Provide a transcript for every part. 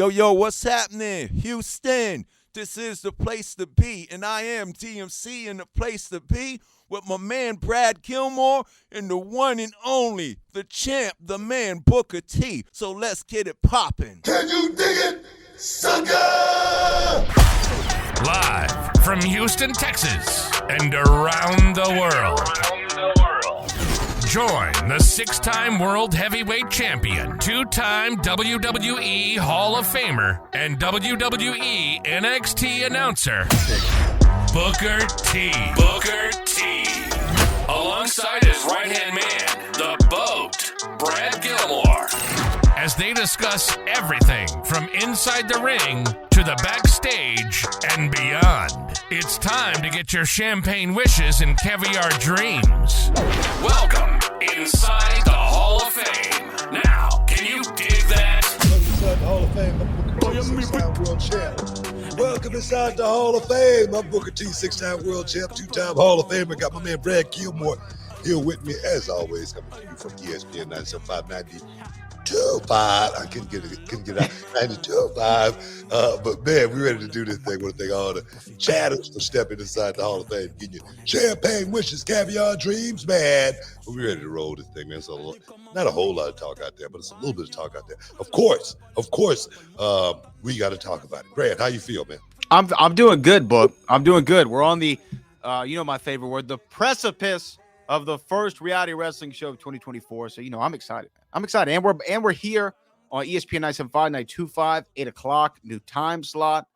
Yo, what's happening? Houston, this is the place to be, and I am DMC in the place to be with my man Brad Gilmore and the one and only, the champ, the man Booker T. So let's get it poppin'. Can you dig it, sucker? Live from Houston, Texas, and around the world. Join the six-time World Heavyweight Champion, two-time WWE Hall of Famer, and WWE NXT announcer, Booker T. Booker T. Alongside his right-hand man, the BOAT, Brad Gilmore, as they discuss everything from inside the ring to the backstage and beyond. It's time to get your champagne wishes and caviar dreams. Welcome inside the Hall of Fame. Now, can you dig that? Welcome inside the Hall of Fame. I'm Booker T, six-time world champ, two-time Hall of Famer. Got my man Brad Gilmore here with me, as always, coming to you from ESPN 97.5, 92.5. I couldn't get out 92.5. But man, we're ready to do this thing. I want to thank all the chatters for stepping inside the Hall of Fame, getting you champagne wishes, caviar dreams, man. But we're ready to roll this thing, man. So not a whole lot of talk out there, but it's a little bit of talk out there. Of course, we got to talk about it. Grant, how you feel, man? I'm doing good, Book. I'm doing good. We're on the, my favorite word, the precipice of the first reality wrestling show of 2024. So, I'm excited. I'm excited. And we're here on ESPN 97.5, 92.5, 8 o'clock, new time slot.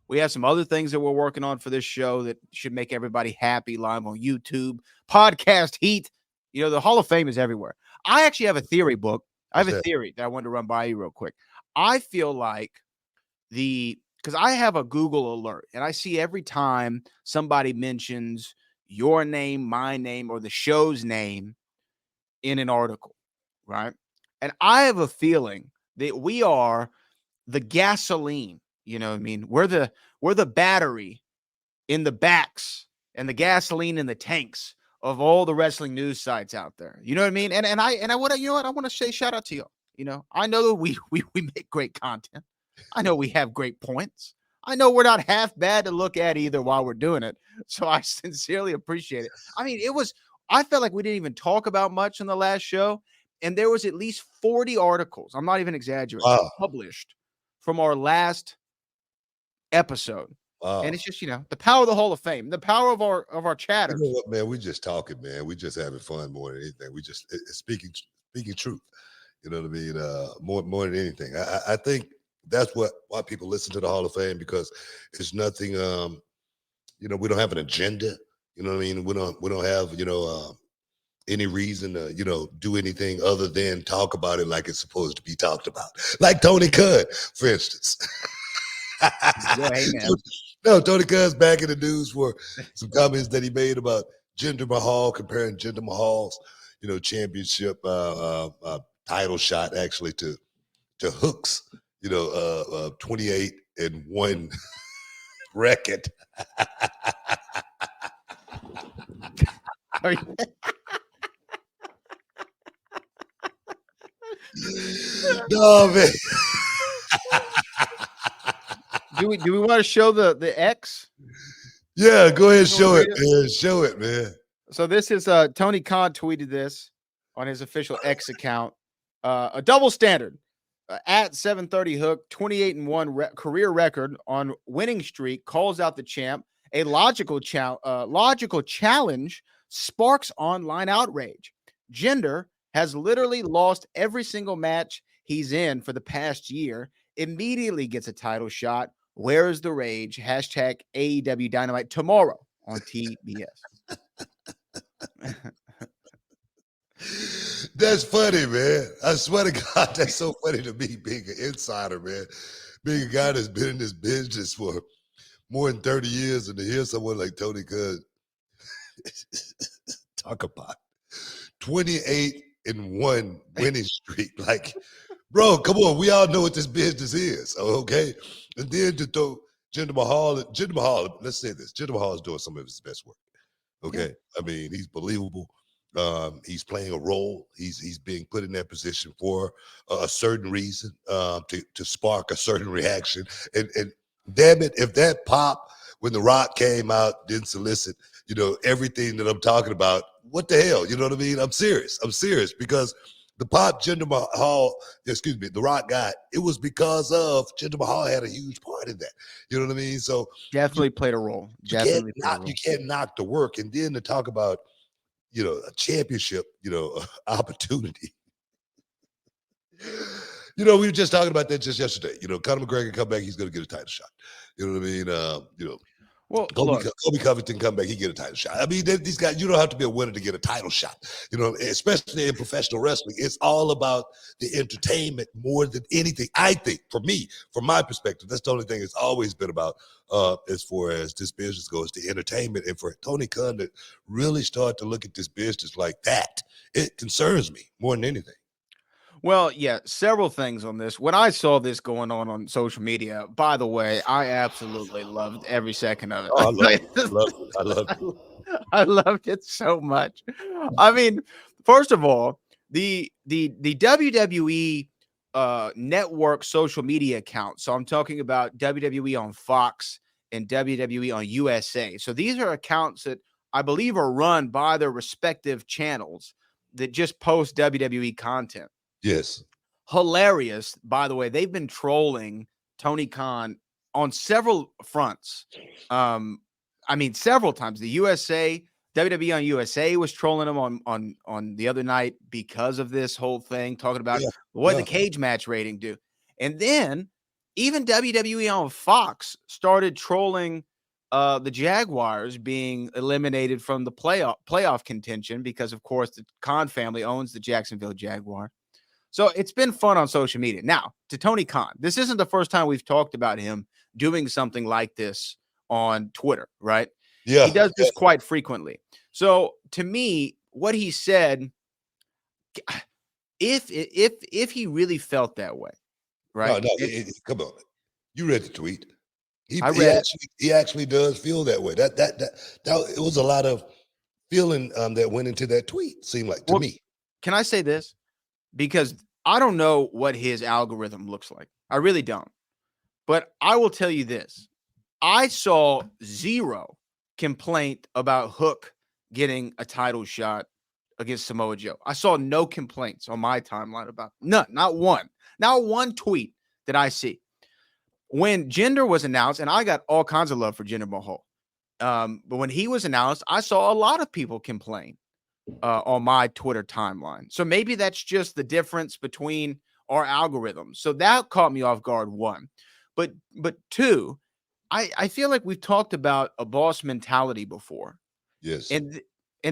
We have some other things that we're working on for this show that should make everybody happy live on YouTube. Podcast heat. The Hall of Fame is everywhere. I actually have a theory, Book. I have a theory that I wanted to run by you real quick. I feel like because I have a Google alert, and I see every time somebody mentions your name, my name, or the show's name in an article, right? And I have a feeling that we are the gasoline, you know what I mean? We're the battery in the backs and the gasoline in the tanks of all the wrestling news sites out there. You know what I mean? And I want to, I want to say shout out to y'all. I know that we make great content. I know we have great points. I know we're not half bad to look at either while we're doing it. So I sincerely appreciate it. I mean, I felt like we didn't even talk about much in the last show. And there was at least 40 articles, I'm not even exaggerating, published from our last episode. Wow. And it's just, the power of the Hall of Fame, the power of our chatter. You know what, man? We just talking, man. We just having fun more than anything. We just speaking truth. You know what I mean? More than anything. I think that's why people listen to the Hall of Fame, because it's nothing. We don't have an agenda. You know what I mean? We don't have any reason to do anything other than talk about it like it's supposed to be talked about. Like Tony Khan, for instance. No, Tony Khan's back in the news for some comments that he made about Jinder Mahal, comparing Jinder Mahal's championship title shot actually to Hook's 28-1 record. No, man. Do we want to show the X? Yeah, go ahead and show it, man. Show it, man. So this is Tony Khan tweeted this on his official X account. A double standard at 730 Hook, 28-1 career record on winning streak, calls out the champ. A logical challenge sparks online outrage. Jinder has literally lost every single match he's in for the past year. Immediately gets a title shot. Where is the rage? Hashtag AEW Dynamite tomorrow on TBS. That's funny, man. I swear to God, that's so funny to me, being an insider, man. Being a guy that's been in this business for more than 30 years, and to hear someone like Tony Khan talk about 28-1 winning streak. Like, bro, come on. We all know what this business is, okay? And then to throw Jinder Mahal, let's say this. Jinder Mahal is doing some of his best work, okay? Yeah. I mean, he's believable. He's playing a role. He's being put in that position for a certain reason, to spark a certain reaction. And damn it, if that pop when The Rock came out didn't solicit, everything that I'm talking about, what the hell? You know what I mean? I'm serious because the pop Jinder Mahal, The Rock got, it was because of Jinder Mahal had a huge part in that. You know what I mean? So Definitely played a role. you can't knock the work. And then to talk about, a championship, opportunity. We were just talking about that just yesterday. Conor McGregor come back, he's going to get a title shot. You know what I mean? Well, Kobe Covington come back, he get a title shot. I mean, these guys, you don't have to be a winner to get a title shot. Especially in professional wrestling, it's all about the entertainment more than anything. I think, for me, from my perspective, that's the only thing it's always been about. As far as this business goes, the entertainment, and for Tony Khan to really start to look at this business like that, it concerns me more than anything. Well, yeah, several things on this. When I saw this going on social media, by the way, I absolutely loved every second of it. Oh, I loved it. I loved it so much. I mean, first of all, the WWE network social media accounts. So I'm talking about WWE on Fox and WWE on USA. So these are accounts that I believe are run by their respective channels that just post WWE content. Yes. Hilarious, by the way. They've been trolling Tony Khan on several fronts. I mean, several times. The USA, WWE on USA was trolling him on the other night because of this whole thing, talking about what the cage match rating do. And then even WWE on Fox started trolling the Jaguars being eliminated from the playoff contention because, of course, the Khan family owns the Jacksonville Jaguar. So it's been fun on social media. Now, to Tony Khan, this isn't the first time we've talked about him doing something like this on Twitter, right? Yeah. He does this quite frequently. So to me, what he said, if he really felt that way, right? No, come on. You read the tweet. He actually does feel that way. That it was a lot of feeling that went into that tweet, seemed like to me. Can I say this? Because I don't know what his algorithm looks like. I really don't. But I will tell you this. I saw zero complaint about Hook getting a title shot against Samoa Joe. I saw no complaints on my timeline about none, not one tweet that I see. When Jinder was announced, and I got all kinds of love for Jinder Mahal, but when he was announced, I saw a lot of people complain on my Twitter timeline. So maybe that's just the difference between our algorithms. So that caught me off guard, one. But two, I feel like we've talked about a boss mentality before. Yes. And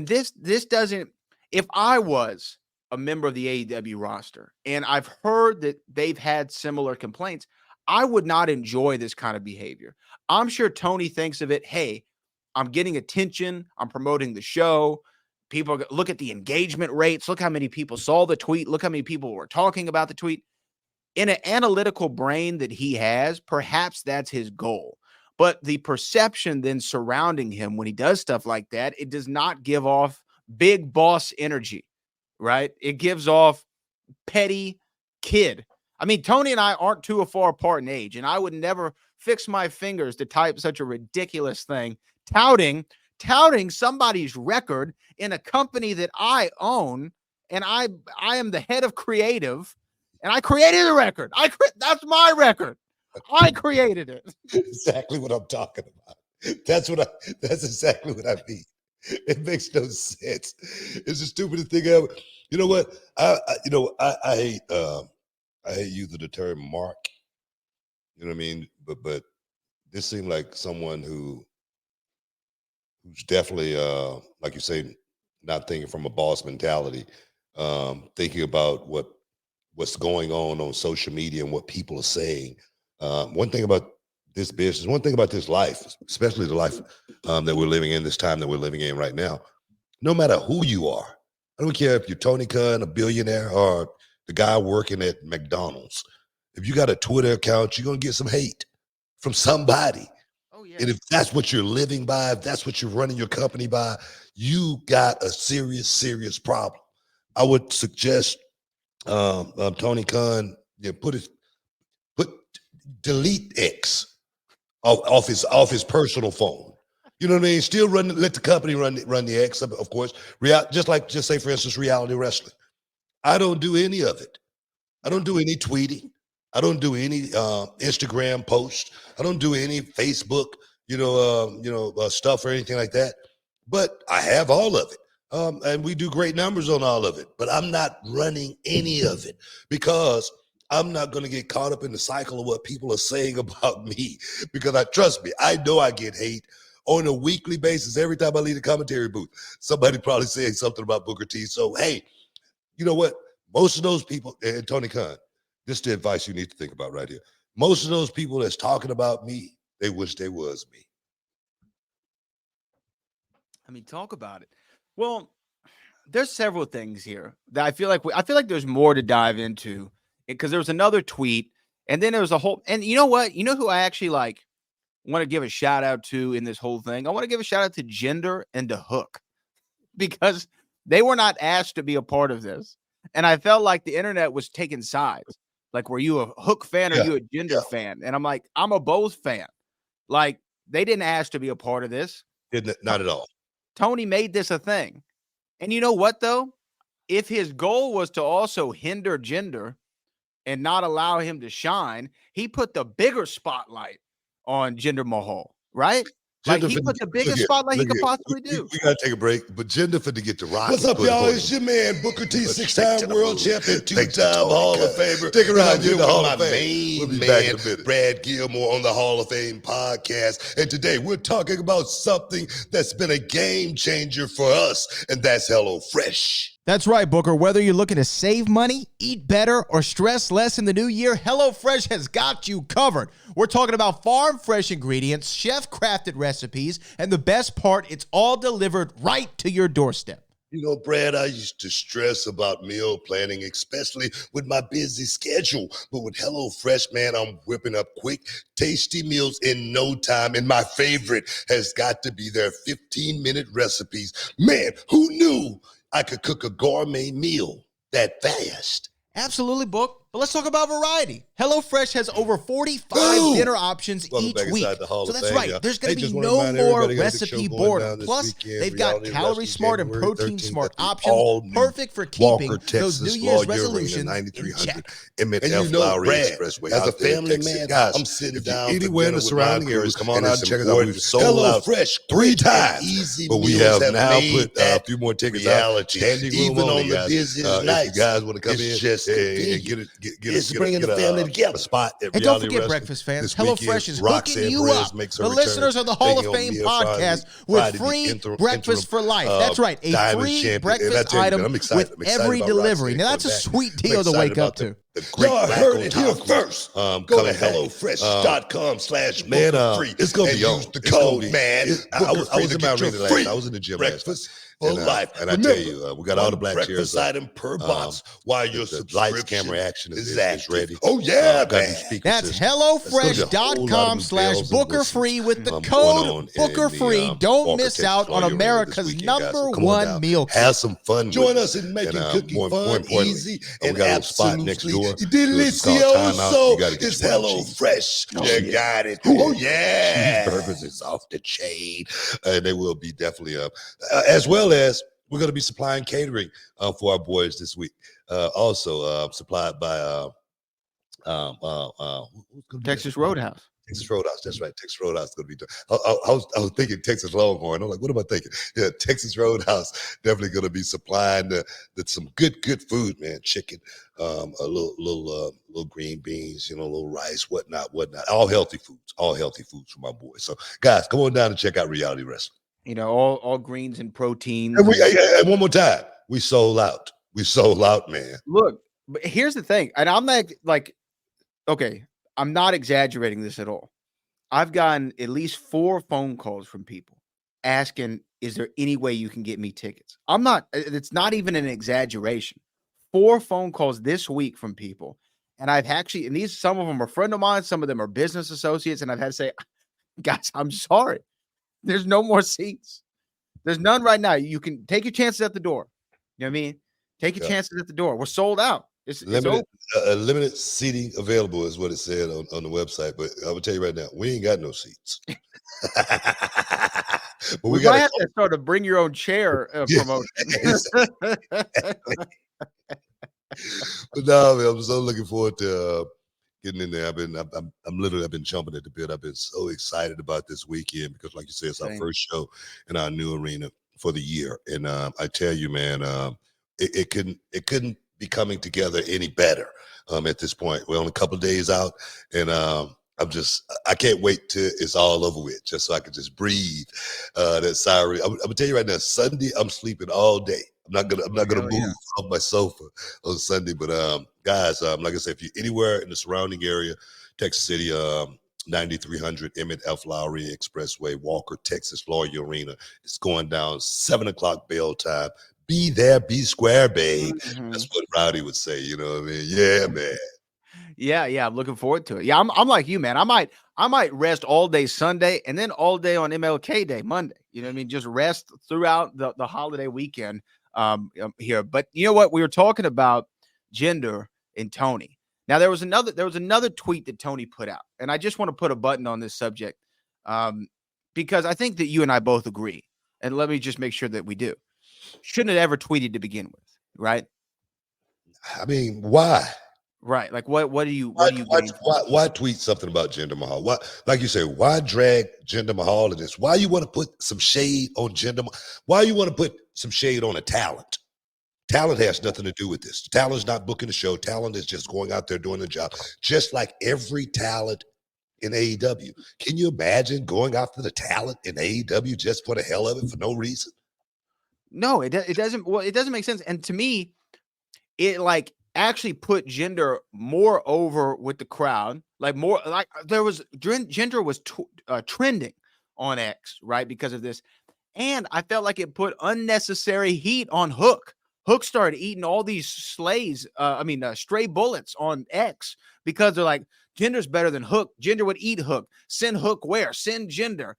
this doesn't, if I was a member of the AEW roster and I've heard that they've had similar complaints, I would not enjoy this kind of behavior. I'm sure Tony thinks of it, hey, I'm getting attention, I'm promoting the show. People look at the engagement rates. Look how many people saw the tweet. Look how many people were talking about the tweet. In an analytical brain that he has, perhaps that's his goal. But the perception then surrounding him when he does stuff like that, it does not give off big boss energy, right? It gives off petty kid. I mean, Tony and I aren't too far apart in age, and I would never fix my fingers to type such a ridiculous thing, touting somebody's record in a company that I own, and I am the head of creative, and I created the record. That's my record. I created it. Exactly what I'm talking about. That's exactly what I mean. It makes no sense. It's the stupidest thing ever. You know what? I hate using the term mark. You know what I mean? But this seemed like someone who's definitely, like you say, not thinking from a boss mentality, thinking about what's going on social media and what people are saying. One thing about this business, one thing about this life, especially the life that we're living in, this time that we're living in right now, no matter who you are, I don't care if you're Tony Khan, a billionaire, or the guy working at McDonald's. If you got a Twitter account, you're going to get some hate from somebody. And if that's what you're living by, if that's what you're running your company by, you got a serious, serious problem. I would suggest Tony Khan, delete X off his personal phone. You know what I mean? Still let the company run the X, of course. Just say for instance, reality wrestling. I don't do any of it. I don't do any tweeting. I don't do any Instagram posts. I don't do any Facebook, stuff or anything like that. But I have all of it. And we do great numbers on all of it. But I'm not running any of it because I'm not going to get caught up in the cycle of what people are saying about me. Because trust me, I know I get hate on a weekly basis. Every time I leave the commentary booth, somebody probably saying something about Booker T. So, hey, you know what? Most of those people, and Tony Khan, this is the advice you need to think about right here. Most of those people that's talking about me, they wish they was me. I mean, talk about it. Well, there's several things here that I feel like there's more to dive into because there was another tweet and then there was a whole, and you know what? You know who I actually want to give a shout out to in this whole thing? I want to give a shout out to Jinder and to Hook because they were not asked to be a part of this. And I felt like the internet was taking sides. Like, were you a Hook fan or you a Jinder fan? And I'm like, I'm a both fan. Like, they didn't ask to be a part of this. Not at all. Tony made this a thing. And you know what, though? If his goal was to also hinder Jinder and not allow him to shine, he put the bigger spotlight on Jinder Mahal, right? Like, he put the biggest spotlight he could possibly do. We got to take a break, but Jinder finna get the rock. What's up, y'all? It's your man, Booker T, 6-time world champion, 2-time Hall of Famer. Stick around, here the with Hall my of Fame. main We'll be man, back in a minute. Brad Gilmore on the Hall of Fame podcast. And today we're talking about something that's been a game changer for us, and that's HelloFresh. That's right, Booker. Whether you're looking to save money, eat better, or stress less in the new year, HelloFresh has got you covered. We're talking about farm-fresh ingredients, chef-crafted recipes, and the best part, it's all delivered right to your doorstep. You know, Brad, I used to stress about meal planning, especially with my busy schedule. But with HelloFresh, man, I'm whipping up quick, tasty meals in no time. And my favorite has got to be their 15-minute recipes. Man, who knew I could cook a gourmet meal that fast? Absolutely, Book. But let's talk about variety. HelloFresh has over 45 dinner options each week. So that's right. There's going to be no more recipe boredom. Plus, they've got calorie-smart and protein-smart options, perfect for keeping those New Year's resolutions in check. And you know, Brad, as a family man, I'm sitting down anywhere in the surrounding areas. Come on out and check us out. We've sold out HelloFresh 3 times, but we have now put a few more tickets out. Standing room only, on the busiest nights. If you guys want to come in and get bringing the family together. A spot at and don't forget, breakfast fans, HelloFresh is hooking you up. The listeners of the Hall of Fame podcast with free breakfast for life. That's right, a free breakfast item with every delivery. Now, that's a sweet deal to wake up to. Y'all heard it here first. Go to HelloFresh.com/booker-free. It's going to be on. Use the code, man. I was in my arena last night. I was in the gym last night. For life. And I tell you, we got all the black chairs. Breakfast item per box while your lights, camera, action is ready. Oh, yeah, man. That's HelloFresh.com/booker-free with the code booker-free. Don't miss out on America's #1 meal kit. Have some fun. Join us in making cooking fun, easy, and we got a spot next door. Delicioso. It's HelloFresh. You got it. Oh, yeah. Cheeseburgers is off the chain. They will be definitely up. As well as we're going to be supplying catering for our boys this week. Also supplied by Texas Roadhouse. Texas Roadhouse. That's right. Texas Roadhouse is going to be. I was thinking Texas Longhorn. I'm like, what am I thinking? Yeah, Texas Roadhouse definitely going to be supplying some good food, man. Chicken, a little green beans, a little rice, whatnot. All healthy foods for my boys. So, guys, come on down and check out Reality Wrestling. All greens and proteins. And one more time, we sold out. We sold out, man. Look, but here's the thing, and I'm like, okay, I'm not exaggerating this at all. I've gotten at least 4 phone calls from people asking, is there any way you can get me tickets? It's not even an exaggeration. 4 phone calls this week from people. And I've actually, and some of them are friend of mine, some of them are business associates, and I've had to say, Guys, I'm sorry. There's no more seats. There's none right now. You can take your chances at the door. You know what I mean? Take your chances at the door. We're sold out. It's limited seating available is what it said on the website. But I will tell you right now, we ain't got no seats. But we might have to start a bring your own chair promotion. But no, man, I'm so looking forward to getting in there. I've been jumping at the bit. I've been so excited about this weekend because, like you said, it's our first show in our new arena for the year. And I tell you, man, it couldn't be coming together any better at this point. We're only a couple of days out, and I can't wait till it's all over with, just so I can just breathe that siren. I'm gonna tell you right now, Sunday I'm sleeping all day. I'm not gonna move off my sofa on Sunday. But guys, like I said, if you're anywhere in the surrounding area, Texas City, 9300 Emmett F. Lowry Expressway, Walker, Texas, Florida Arena. It's going down 7:00 bell time. Be there, be square, babe. Mm-hmm. That's what Rowdy would say. You know what I mean? Yeah, man. Yeah, I'm looking forward to it. Yeah, I'm like you, man. I might rest all day Sunday and then all day on MLK Day Monday. You know what I mean? Just rest throughout the holiday weekend here. But you know what? We were talking about Jinder and Tony. Now there was another tweet that Tony put out, and I just want to put a button on this subject because I think that you and I both agree. And let me just make sure that we do. Shouldn't have ever tweeted to begin with, right? I mean, why? Right. Like why tweet something about Jinder Mahal? Why, like you say, why drag Jinder Mahal in this? Why you want to put some shade on Jinder? Why you want to put some shade on a talent? Talent has nothing to do with this. Talent's not booking the show. Talent is just going out there doing the job, just like every talent in AEW. Can you imagine going after the talent in AEW just for the hell of it for no reason? No, it doesn't. Well, it doesn't make sense. And to me, it like actually put Jinder more over with the crowd. Like more like Jinder was trending on X, right? Because of this. And I felt like it put unnecessary heat on Hook. Hook started eating all these stray bullets on X because they're like, Jinder's better than Hook. Jinder would eat Hook. Send Hook where? Send Jinder.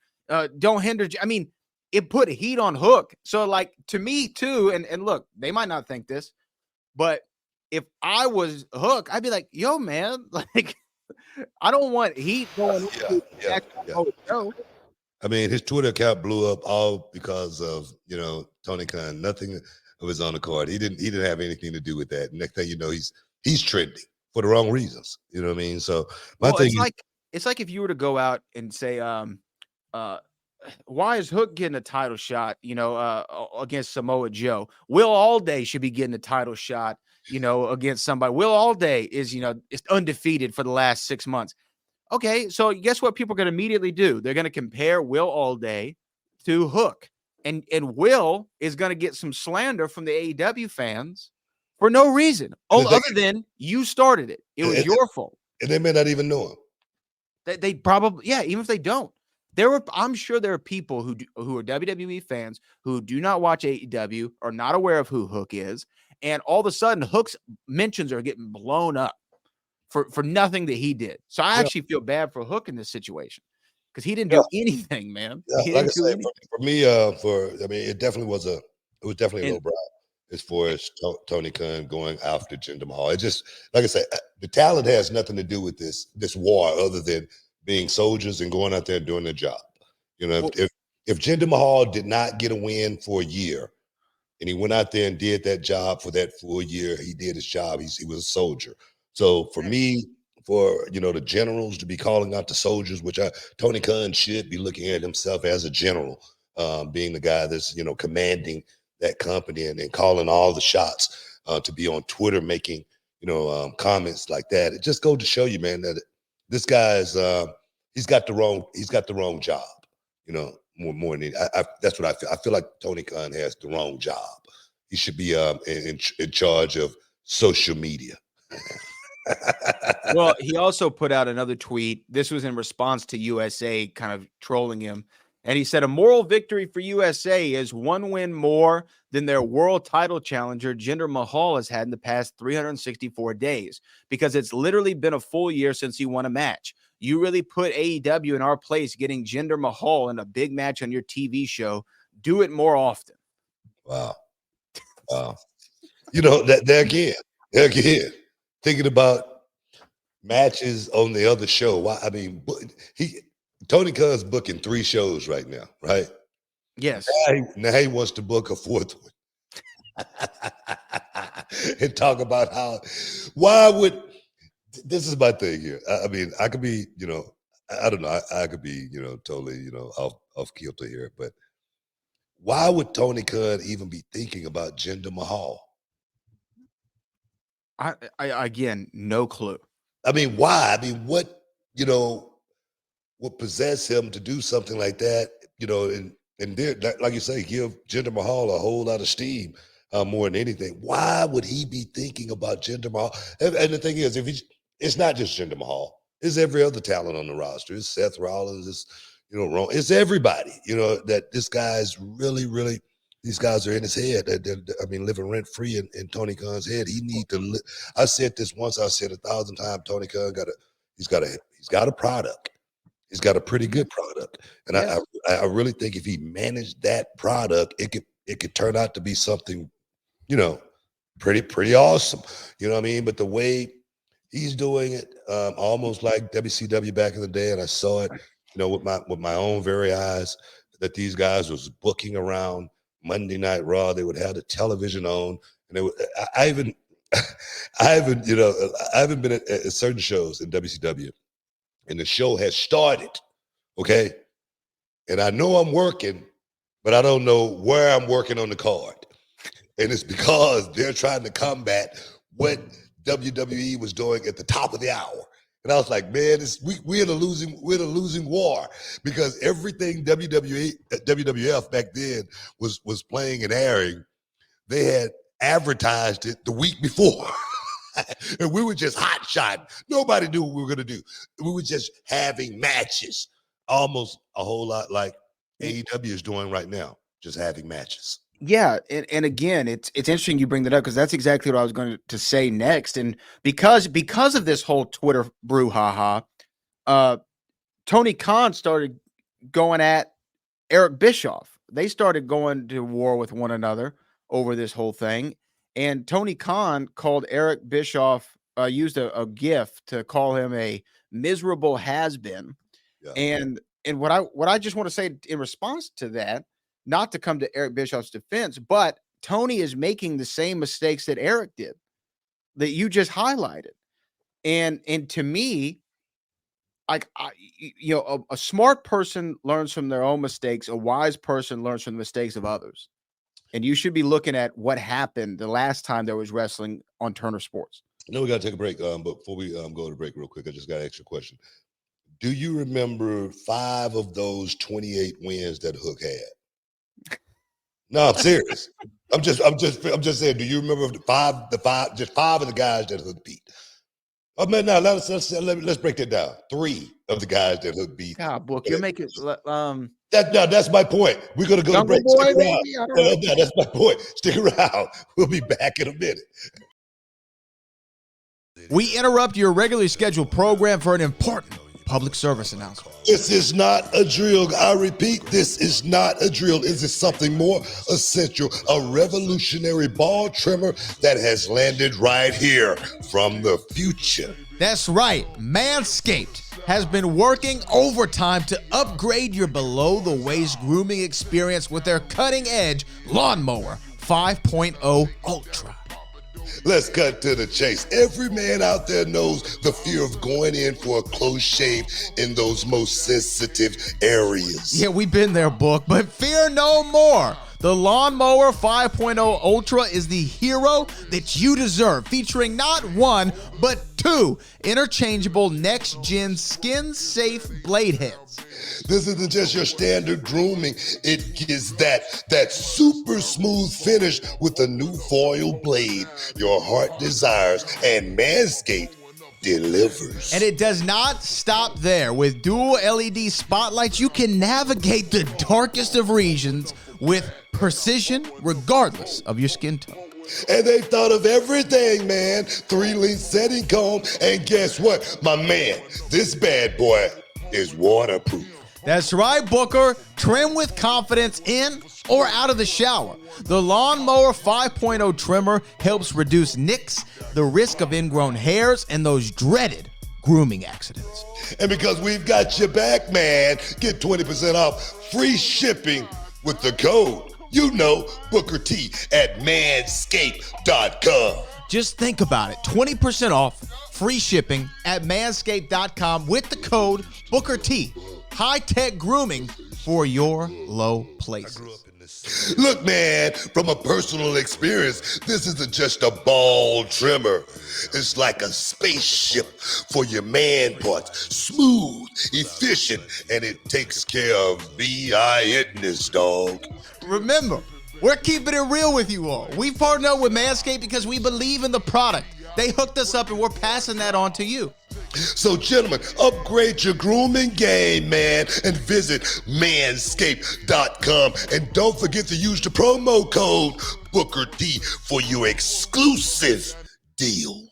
Don't hinder. I mean, it put heat on Hook. So like to me too, and look, they might not think this, but if I was Hook, I'd be like, yo, man, like I don't want heat going. Yeah. I mean, his Twitter account blew up all because of, Tony Khan. Nothing of his own accord. He didn't have anything to do with that. Next thing you know, he's trending for the wrong reasons. You know what I mean? So it's like if you were to go out and say, why is Hook getting a title shot, against Samoa Joe? Will Allday should be getting a title shot, against somebody. Will Allday is undefeated for the last 6 months. Okay, so guess what people are going to immediately do? They're going to compare Will Allday to Hook. And Will is going to get some slander from the AEW fans for no reason. Other than you started it. It was your fault. And they may not even know him. They probably, even if they don't. I'm sure there are people who are WWE fans who do not watch AEW, are not aware of who Hook is, and all of a sudden Hook's mentions are getting blown up for nothing that he did. So I actually feel bad for Hook in this situation because he didn't do anything, man. Yeah, like I said, for me, it definitely was a low brow as far as Tony Khan going after Jinder Mahal. It just, like I said, the talent has nothing to do with this war other than being soldiers and going out there and doing their job. If Jinder Mahal did not get a win for a year and he went out there and did that job for that full year, he did his job. He was a soldier. So for me, for the generals to be calling out the soldiers, which Tony Khan should be looking at himself as a general, being the guy that's commanding that company and calling all the shots, to be on Twitter making comments like that. It just goes to show you, man, that this guy's he's got the wrong job. More than that's what I feel. I feel like Tony Khan has the wrong job. He should be in charge of social media. Well, he also put out another tweet. This was in response to USA kind of trolling him. And he said, a moral victory for USA is one win more than their world title challenger, Jinder Mahal, has had in the past 364 days, because it's literally been a full year since he won a match. you really put AEW in our place, getting Jinder Mahal in a big match on your TV show. Do it more often. Wow. You know, that again, thinking about matches on the other show. Why? I mean, Tony Khan's booking 3 shows right now, right? Yes. Now he wants to book a 4th one. And talk about this is my thing here. I mean, I could be, you know, I don't know. I could be, you know, totally, you know, off kilter here, but why would Tony Khan even be thinking about Jinder Mahal? I again, no clue. I mean, why? I mean, what, you know, would possess him to do something like that, you know, and there, like you say, give Jinder Mahal a whole lot of steam more than anything. Why would he be thinking about Jinder Mahal? And the thing is, it's not just Jinder Mahal. It's every other talent on the roster. It's Seth Rollins. It's, you know, it's everybody, you know, that this guy's really, really, these guys are in his head. I mean, living rent free in Tony Khan's head. He need to. I said this once. I said 1,000 times. Tony Khan he's got a product. He's got a pretty good product, and yes. I really think if he managed that product, it could turn out to be something, you know, pretty awesome. You know what I mean? But the way he's doing it, almost like WCW back in the day, and I saw it, you know, with my own very eyes, that these guys was booking around Monday Night Raw. They would have the television on, and they would. I haven't been at certain shows in WCW, and the show has started, okay, and I know I'm working, but I don't know where I'm working on the card, and it's because they're trying to combat what WWE was doing at the top of the hour. And I was like, man, we're in a losing war, because everything WWF back then was playing and airing, they had advertised it the week before. And we were just hot shot. Nobody knew what we were gonna do. We were just having matches, almost a whole lot like AEW is doing right now, just having matches. Yeah, and again, it's interesting you bring that up, because that's exactly what I was going to say next. And because of this whole Twitter brouhaha, Tony Khan started going at Eric Bischoff. They started going to war with one another over this whole thing. And Tony Khan called Eric Bischoff, used a GIF to call him a miserable has-been. Yeah. And what I just want to say in response to that, not to come to Eric Bischoff's defense, but Tony is making the same mistakes that Eric did, that you just highlighted. And to me, like, a smart person learns from their own mistakes. A wise person learns from the mistakes of others. And you should be looking at what happened the last time there was wrestling on Turner Sports. No, we got to take a break. But before we go to break real quick, I just got an extra question. Do you remember 5 of those 28 wins that Hook had? No, I'm serious. I'm just saying. Do you remember just 5 of the guys that Hook beat? Oh man, now let's break that down. 3 of the guys that Hook beat. God, book, you're making that's my point. We're gonna go to break. Boy, maybe? I don't know. No, that's my point. Stick around. We'll be back in a minute. We interrupt your regularly scheduled program for an important public service announcement. This is not a drill. I repeat, this is not a drill. Is it something more essential? A revolutionary ball trimmer that has landed right here from the future. That's right. Manscaped has been working overtime to upgrade your below-the-waist grooming experience with their cutting-edge Lawnmower 5.0 Ultra. Let's cut to the chase. Every man out there knows the fear of going in for a close shave in those most sensitive areas. Yeah, we've been there, Book, but fear no more. The Lawnmower 5.0 Ultra is the hero that you deserve, featuring not 1, but 2 interchangeable next-gen skin-safe blade heads. This isn't just your standard grooming. It gives that super smooth finish with a new foil blade your heart desires, and Manscaped delivers. And it does not stop there. With dual LED spotlights, you can navigate the darkest of regions with precision regardless of your skin tone. And they thought of everything, man. 3-length setting comb. And guess what? My man, this bad boy is waterproof. That's right, Booker. Trim with confidence in or out of the shower. The Lawnmower 5.0 trimmer helps reduce nicks, the risk of ingrown hairs, and those dreaded grooming accidents. And because we've got your back, man, get 20% off free shipping with the code, Booker T at manscaped.com. Just think about it. 20% off, free shipping at manscaped.com with the code Booker T. High-tech grooming for your low places. Look, man, from a personal experience, this isn't just a ball trimmer. It's like a spaceship for your man parts. Smooth, efficient, and it takes care of B.I.itness, dog. Remember, we're keeping it real with you all. We partnered up with Manscaped because we believe in the product. They hooked us up and we're passing that on to you. So, gentlemen, upgrade your grooming game, man, and visit manscaped.com. And don't forget to use the promo code Booker T for your exclusive deals.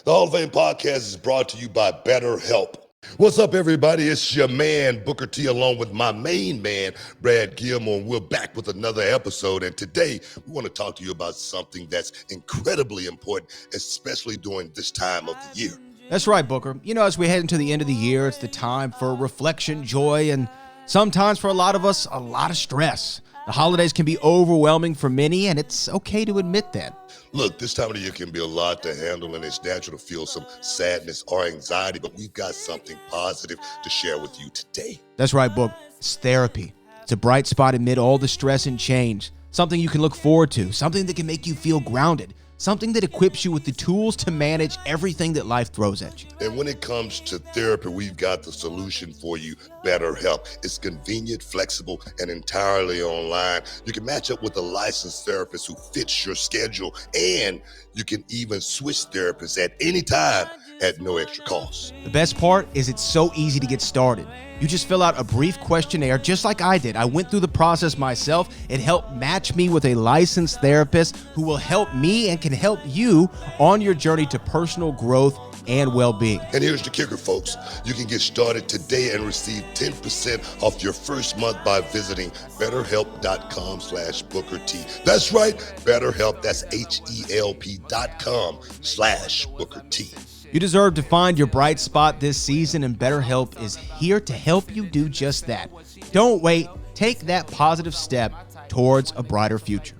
The Hall of Fame podcast is brought to you by BetterHelp. What's up, everybody? It's your man, Booker T, along with my main man, Brad Gilmore. We're back with another episode, and today we want to talk to you about something that's incredibly important, especially during this time of the year. That's right, Booker. You know, as we head into the end of the year, it's the time for reflection, joy, and sometimes for a lot of us, a lot of stress. The holidays can be overwhelming for many, and it's okay to admit that. Look, this time of the year can be a lot to handle, and it's natural to feel some sadness or anxiety, but we've got something positive to share with you today. That's right, Book. It's therapy. It's a bright spot amid all the stress and change, something you can look forward to, something that can make you feel grounded, something that equips you with the tools to manage everything that life throws at you. And when it comes to therapy, we've got the solution for you, BetterHelp. It's convenient, flexible, and entirely online. You can match up with a licensed therapist who fits your schedule, and you can even switch therapists at any time at no extra cost. The best part is it's so easy to get started. You just fill out a brief questionnaire just like I did. I went through the process myself. It helped match me with a licensed therapist who will help me and can help you on your journey to personal growth and well-being. And here's the kicker, folks. You can get started today and receive 10% off your first month by visiting BetterHelp.com/Booker T. That's right, BetterHelp. That's HELP.com/Booker T. You deserve to find your bright spot this season, and BetterHelp is here to help you do just that. Don't wait. Take that positive step towards a brighter future.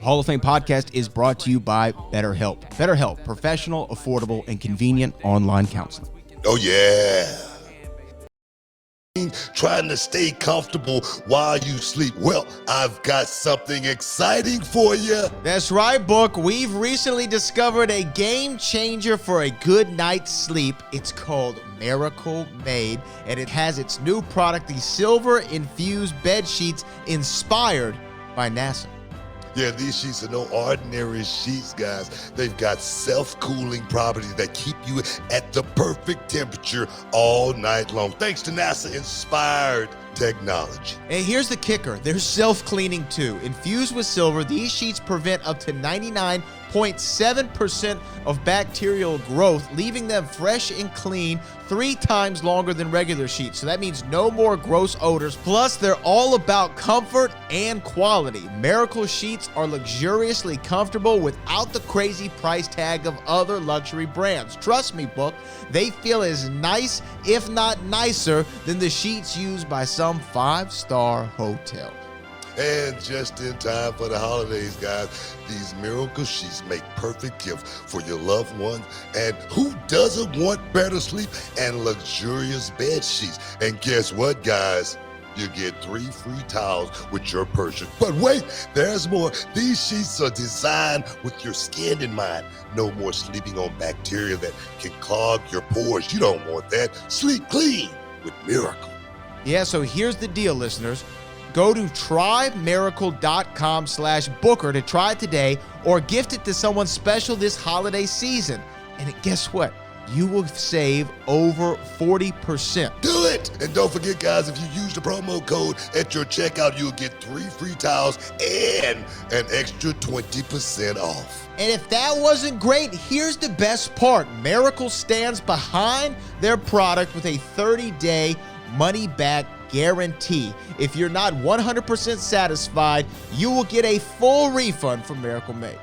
Hall of Fame podcast is brought to you by BetterHelp. BetterHelp, professional, affordable, and convenient online counseling. Oh, yeah. Trying to stay comfortable while you sleep. Well, I've got something exciting for you. That's right, Book. We've recently discovered a game changer for a good night's sleep. It's called Miracle Made, and it has its new product, the silver-infused bed sheets inspired by NASA. Yeah, these sheets are no ordinary sheets, guys. They've got self-cooling properties that keep you at the perfect temperature all night long, thanks to NASA-inspired technology. And here's the kicker. They're self-cleaning too. Infused with silver, these sheets prevent up to 99.7% of bacterial growth, leaving them fresh and clean 3 times longer than regular sheets. So that means no more gross odors. Plus, they're all about comfort and quality. Miracle sheets are luxuriously comfortable without the crazy price tag of other luxury brands. Trust me, Book, they feel as nice, if not nicer, than the sheets used by some 5-star hotel. And just in time for the holidays, guys, these miracle sheets make perfect gifts for your loved ones. And who doesn't want better sleep and luxurious bed sheets? And guess what, guys? You get 3 free towels with your purchase. But wait, there's more. These sheets are designed with your skin in mind. No more sleeping on bacteria that can clog your pores. You don't want that. Sleep clean with Miracle. Yeah, so here's the deal, listeners. Go to trymiracle.com/Booker to try it today or gift it to someone special this holiday season. And guess what? you will save over 40%. Do it! And don't forget, guys, if you use the promo code at your checkout, you'll get 3 free towels and an extra 20% off. And if that wasn't great, here's the best part. Miracle stands behind their product with a 30-day money-back guarantee. If you're not 100% satisfied, you will get a full refund from Miracle Made.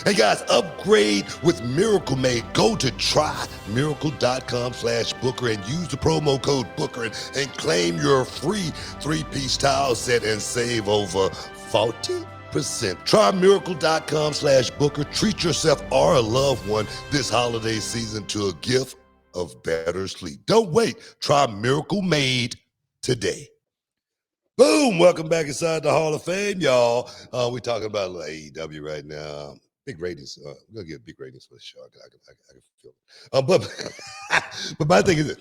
Hey guys, upgrade with Miracle Made. Go to trymiracle.com/Booker and use the promo code Booker and claim your free 3-piece towel set and save over 40%. Trymiracle.com/Booker. Treat yourself or a loved one this holiday season to a gift of better sleep. Don't wait. Try Miracle Made today. Boom! Welcome back inside the Hall of Fame, y'all. We're talking about AEW right now. Big ratings. We're gonna get big ratings for the show. I can feel it. But my thing is,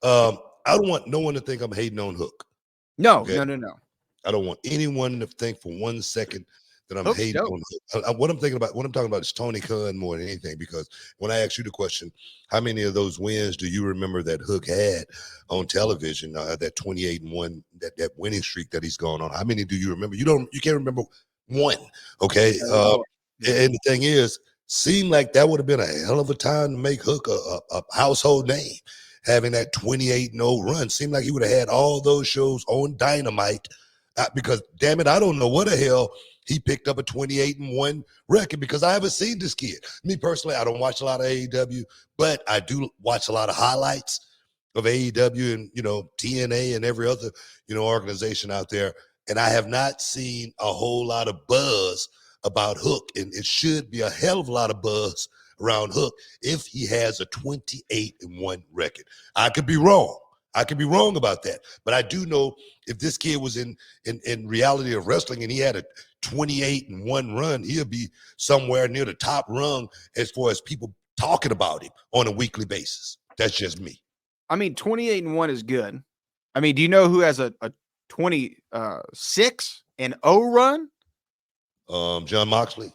I don't want no one to think I'm hating on Hook. No, okay? no. I don't want anyone to think for 1 second that I'm hating on Hook. What I'm talking about is Tony Khan more than anything, because when I asked you the question, how many of those wins do you remember that Hook had on television? That 28-1, that winning streak that he's gone on. How many do you remember? You can't remember one. Okay. And the thing is, seemed like that would have been a hell of a time to make Hook a household name. Having that 28-0 run, seemed like he would have had all those shows on Dynamite. Because damn it, I don't know what the hell he picked up a 28-1 record, because I haven't seen this kid. Me personally, I don't watch a lot of AEW, but I do watch a lot of highlights of AEW and TNA and every other organization out there, and I have not seen a whole lot of buzz about Hook, and it should be a hell of a lot of buzz around Hook if he has a 28-1 record. I could be wrong. About that, but I do know if this kid was in reality of wrestling and he had a 28-1 run, he'll be somewhere near the top rung as far as people talking about him on a weekly basis. That's just me. I mean, 28-1 is good. I mean, do you know who has a 26-0 run? John Moxley.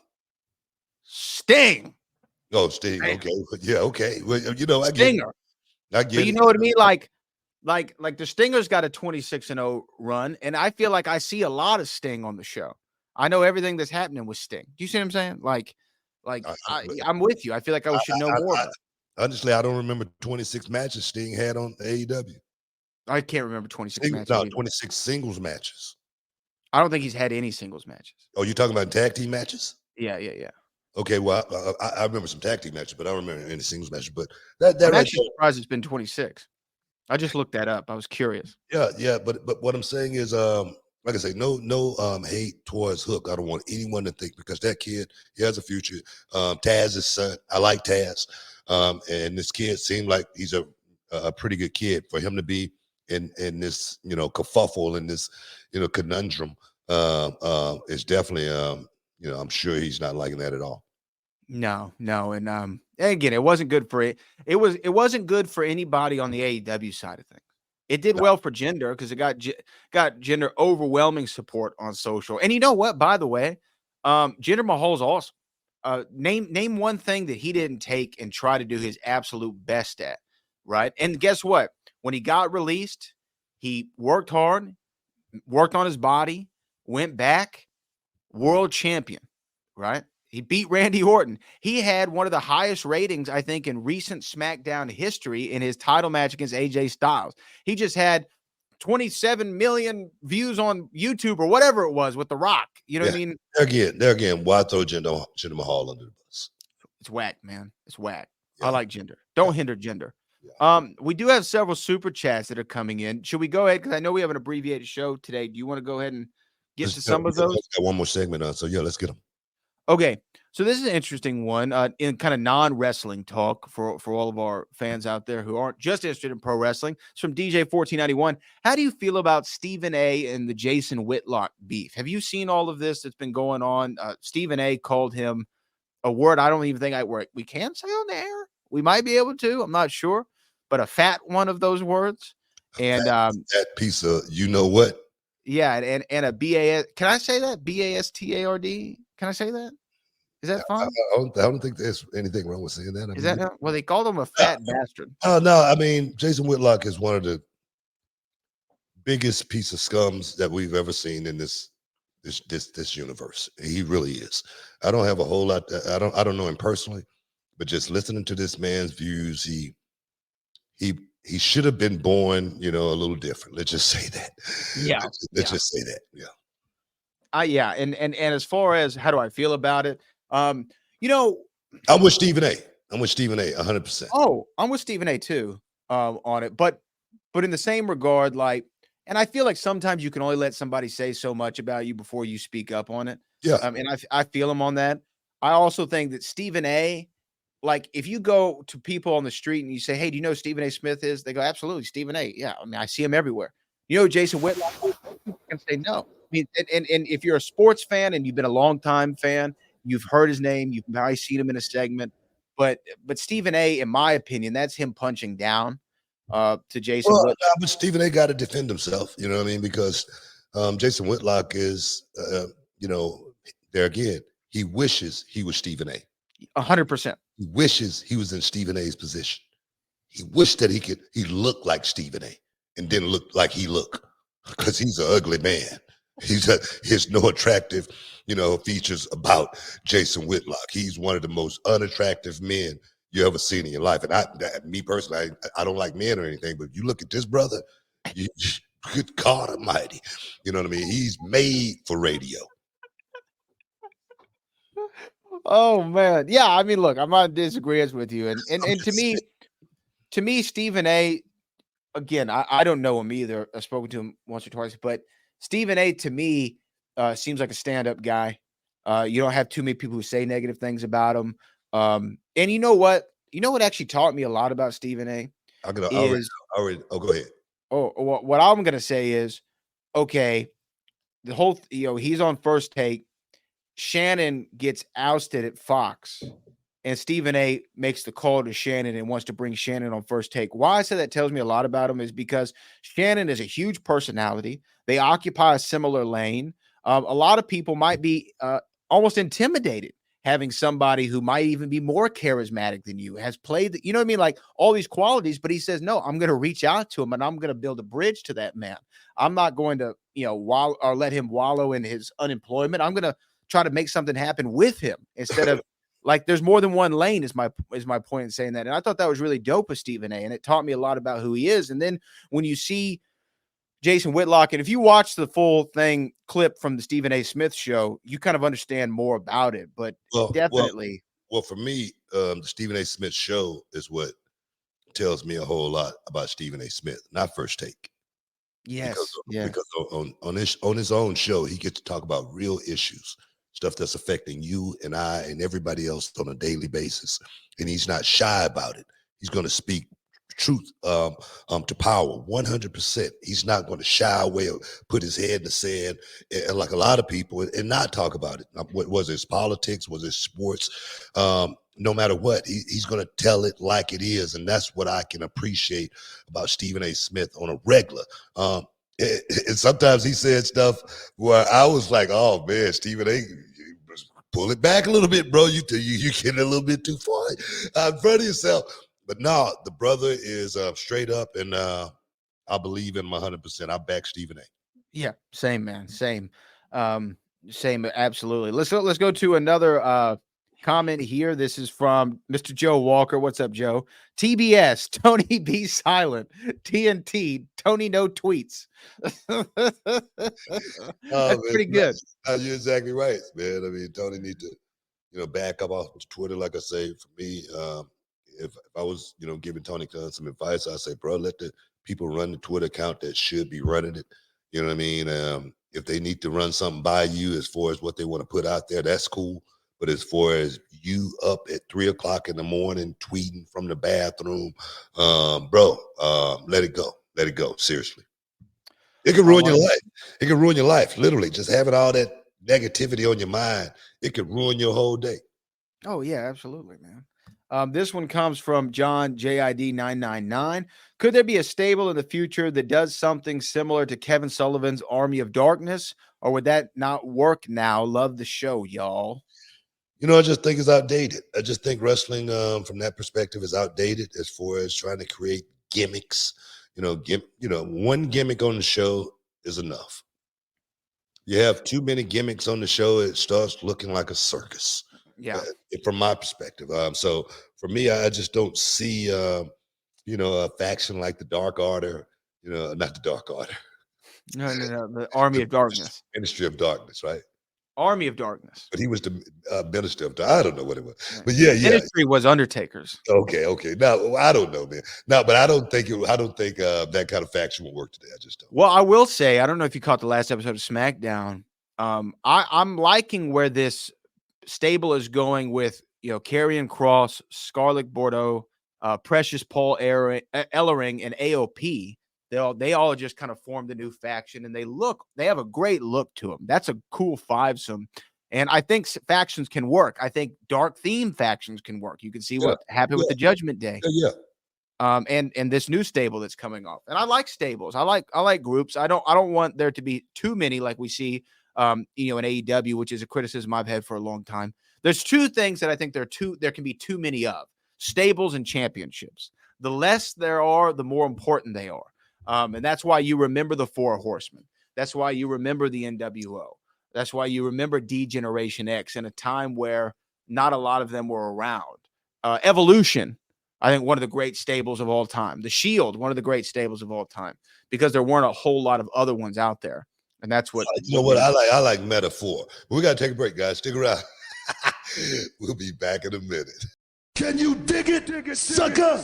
Sting. Oh, Sting. Man. Okay. Yeah. Okay. Well, I get Stinger. I get but you know what I mean? Like the Stinger's got a 26-0 run, and I feel like I see a lot of Sting on the show. I know everything that's happening with Sting. Do you see what I'm saying? I'm with you. I feel like I should know more about it. Honestly, I don't remember 26 matches Sting had on AEW. I can't remember 26 matches. No, 26 singles matches. I don't think he's had any singles matches. Oh, you're talking about tag team matches? Yeah. Okay, well, I remember some tag team matches, but I don't remember any singles matches. But I'm actually surprised it's been 26. I just looked that up. I was curious. Yeah. But what I'm saying is, like I say, no hate towards Hook. I don't want anyone to think, because that kid, he has a future. Taz's son, I like Taz, and this kid seemed like he's a pretty good kid. For him to be in this kerfuffle, in this conundrum, is definitely I'm sure he's not liking that at all. No, and again, it wasn't good for it. It wasn't good for anybody on the AEW side of things. It did well for Jinder, because it got Jinder overwhelming support on social. And you know what? By the way, Jinder Mahal's awesome. Name one thing that he didn't take and try to do his absolute best at, right? And guess what? When he got released, he worked hard, worked on his body, went back, world champion, right? He beat Randy Orton. He had one of the highest ratings, I think, in recent SmackDown history in his title match against AJ Styles. He just had 27 million views on YouTube or whatever it was with The Rock. You know what I mean? There again, why throw Jinder Mahal under the bus? It's whack, man. It's whack. Yeah. I like Jinder. Don't hinder Jinder. Yeah. We do have several super chats that are coming in. Should we go ahead? Because I know we have an abbreviated show today. Do you want to go ahead and get to some of those? Got one more segment on, so yeah, let's get them. Okay, so this is an interesting one in kind of non-wrestling talk for all of our fans out there who aren't just interested in pro wrestling. It's from DJ1491. How do you feel about Stephen A. and the Jason Whitlock beef? Have you seen all of this that's been going on? Stephen A. called him a word I don't even think we can say on the air. We might be able to. I'm not sure. But a fat one of those words. And that piece of what? Yeah, and a BAS. Can I say that? BASTARD? Can I say that? Is that fine? I don't think there's anything wrong with saying that. Is that not? Well, they called him a fat bastard. No. I mean, Jason Whitlock is one of the biggest piece of scums that we've ever seen in this universe. He really is. I don't have a whole lot. I don't know him personally, but just listening to this man's views, he should have been born, a little different. Let's just say that. Yeah. Let's just say that. Yeah. Yeah. And as far as how do I feel about it, I'm with Stephen A. 100%. Oh, I'm with Stephen A. too, on it. But in the same regard, like, and I feel like sometimes you can only let somebody say so much about you before you speak up on it. Yeah. And I feel him on that. I also think that Stephen A., like, if you go to people on the street and you say, hey, do you know who Stephen A. Smith is? They go, absolutely, Stephen A. Yeah, I mean, I see him everywhere. You know Jason Whitlock? And say no. I mean, and if you're a sports fan and you've been a long-time fan, you've heard his name, you've probably seen him in a segment. But Stephen A., in my opinion, that's him punching down to Jason Whitlock. But Stephen A. got to defend himself, you know what I mean? Because Jason Whitlock is, there again, he wishes he was Stephen A. 100%. He wishes he was in Stephen A.'s position. He wished that he looked like Stephen A. and didn't look like he looked, because he's an ugly man. He's no attractive, features about Jason Whitlock. He's one of the most unattractive men you ever seen in your life. And me personally, I don't like men or anything, but you look at this brother, good God Almighty, you know what I mean? He's made for radio. Oh man, yeah. I mean, look, I'm not disagreeing with you, and to me, Stephen A. Again, I don't know him either. I've spoken to him once or twice, but Stephen A. to me seems like a stand-up guy. You don't have too many people who say negative things about him. And you know what? You know what actually taught me a lot about Stephen A. Oh, go ahead. Oh, what I'm gonna say is, okay, the whole he's on First Take. Shannon gets ousted at Fox, and Stephen A. makes the call to Shannon and wants to bring Shannon on First Take. Why I say that tells me a lot about him is because Shannon is a huge personality. They occupy a similar lane. A lot of people might be almost intimidated having somebody who might even be more charismatic than you, has played, you know what I mean? Like all these qualities, but he says, no, I'm going to reach out to him and I'm going to build a bridge to that man. I'm not going to, let him wallow in his unemployment. I'm going to try to make something happen with him instead of like there's more than one lane is my point in saying that. And I thought that was really dope of Stephen A. And it taught me a lot about who he is. And then when you see Jason Whitlock, and if you watch the full thing clip from the Stephen A. Smith show, you kind of understand more about it. But definitely. Well, for me, the Stephen A. Smith show is what tells me a whole lot about Stephen A. Smith, not First Take. Yes. Because on his own show, he gets to talk about real issues. Stuff that's affecting you and I and everybody else on a daily basis. And he's not shy about it. He's going to speak truth to power 100%. He's not going to shy away or put his head in the sand and like a lot of people and not talk about it. Was it politics? Was it sports? No matter what, he's going to tell it like it is. And that's what I can appreciate about Stephen A. Smith on a regular. And sometimes he said stuff where I was like, "Oh man, Stephen A, pull it back a little bit, bro. You getting a little bit too far in front of yourself." But no, the brother is straight up, and I believe in him 100%. I back Stephen A. Yeah, same man, same, absolutely. Let's go to another comment here. This is from Mr. Joe Walker. What's up, Joe? TBS, Tony be silent. TNT, Tony no tweets. That's pretty good. You're exactly right, man. I mean, Tony need to, back up off Twitter. Like I say, for me, if I was, giving Tony some advice, I'd say, bro, let the people run the Twitter account that should be running it. You know what I mean? If they need to run something by you as far as what they want to put out there, that's cool. But as far as you up at 3:00 in the morning tweeting from the bathroom, bro, let it go. Let it go. Seriously. It can ruin your life. It can ruin your life. Literally, just having all that negativity on your mind, it could ruin your whole day. Oh, yeah, absolutely, man. This one comes from John JID 999. Could there be a stable in the future that does something similar to Kevin Sullivan's Army of Darkness, or would that not work now? Love the show, y'all. I just think it's outdated. I just think wrestling from that perspective is outdated as far as trying to create gimmicks. One gimmick on the show is enough. You have too many gimmicks on the show, it starts looking like a circus. Yeah. From my perspective. So for me, I just don't see, a faction like the Dark Order, not the Dark Order. No, the Army of Darkness. Ministry of Darkness, right? Army of Darkness. But he was the minister of Darkness. I don't know what it was. But yeah. Ministry was Undertaker's. Okay. Now, I don't know, man. No, but I don't think that kind of faction will work today. I just don't. Well, I will say, I don't know if you caught the last episode of SmackDown. I'm liking where this stable is going with, Karrion Kross, Scarlett Bordeaux, Precious Paul Ellering, and AOP. They all just kind of formed a new faction, and they have a great look to them. That's a cool fivesome. And I think factions can work. I think dark theme factions can work. You can see what happened with the Judgment Day. Yeah. And this new stable that's coming off. And I like stables. I like groups. I don't want there to be too many like we see in AEW, which is a criticism I've had for a long time. There's two things that I think there can be too many of: stables and championships. The less there are, the more important they are. And that's why you remember the Four Horsemen. That's why you remember the NWO. That's why you remember D-Generation X in a time where not a lot of them were around. Evolution, I think one of the great stables of all time. The Shield, one of the great stables of all time, because there weren't a whole lot of other ones out there. And that's what I like metaphor. We got to take a break, guys. Stick around. We'll be back in a minute. Can you dig it, sucker?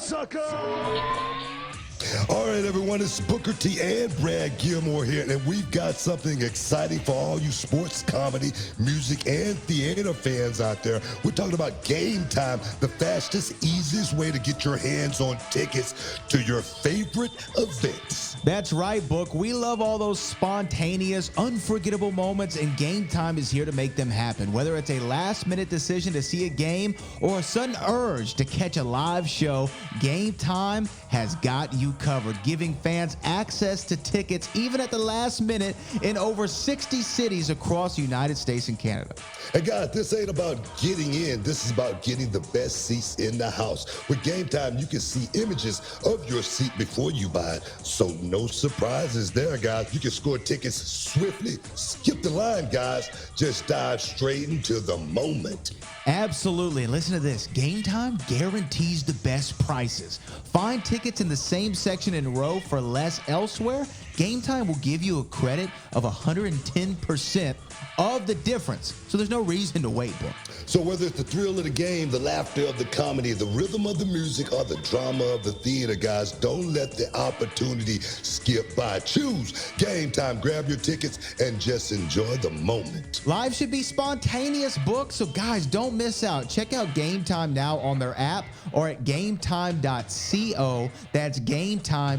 All right, everyone, it's Booker T and Brad Gilmore here, and we've got something exciting for all you sports, comedy, music, and theater fans out there. We're talking about Game Time, the fastest, easiest way to get your hands on tickets to your favorite events. That's right, Book. We love all those spontaneous, unforgettable moments, and Game Time is here to make them happen. Whether it's a last-minute decision to see a game or a sudden urge to catch a live show, Game Time has got you covered, giving fans access to tickets even at the last minute in over 60 cities across the United States and Canada. And guys, this ain't about getting in. This is about getting the best seats in the house. With Game Time, you can see images of your seat before you buy it, so no surprises there, guys. You can score tickets swiftly. Skip the line, guys. Just dive straight into the moment. Absolutely. And listen to this. Game Time guarantees the best prices. Find tickets in the same section in a row for less elsewhere. Game Time will give you a credit of 110% of the difference. So there's no reason to wait, Book. So whether it's the thrill of the game, the laughter of the comedy, the rhythm of the music, or the drama of the theater, guys, don't let the opportunity skip by. Choose Game Time. Grab your tickets and just enjoy the moment. Live should be spontaneous, Book. So guys, don't miss out. Check out Game Time now on their app or at gametime.co. That's gametime.co.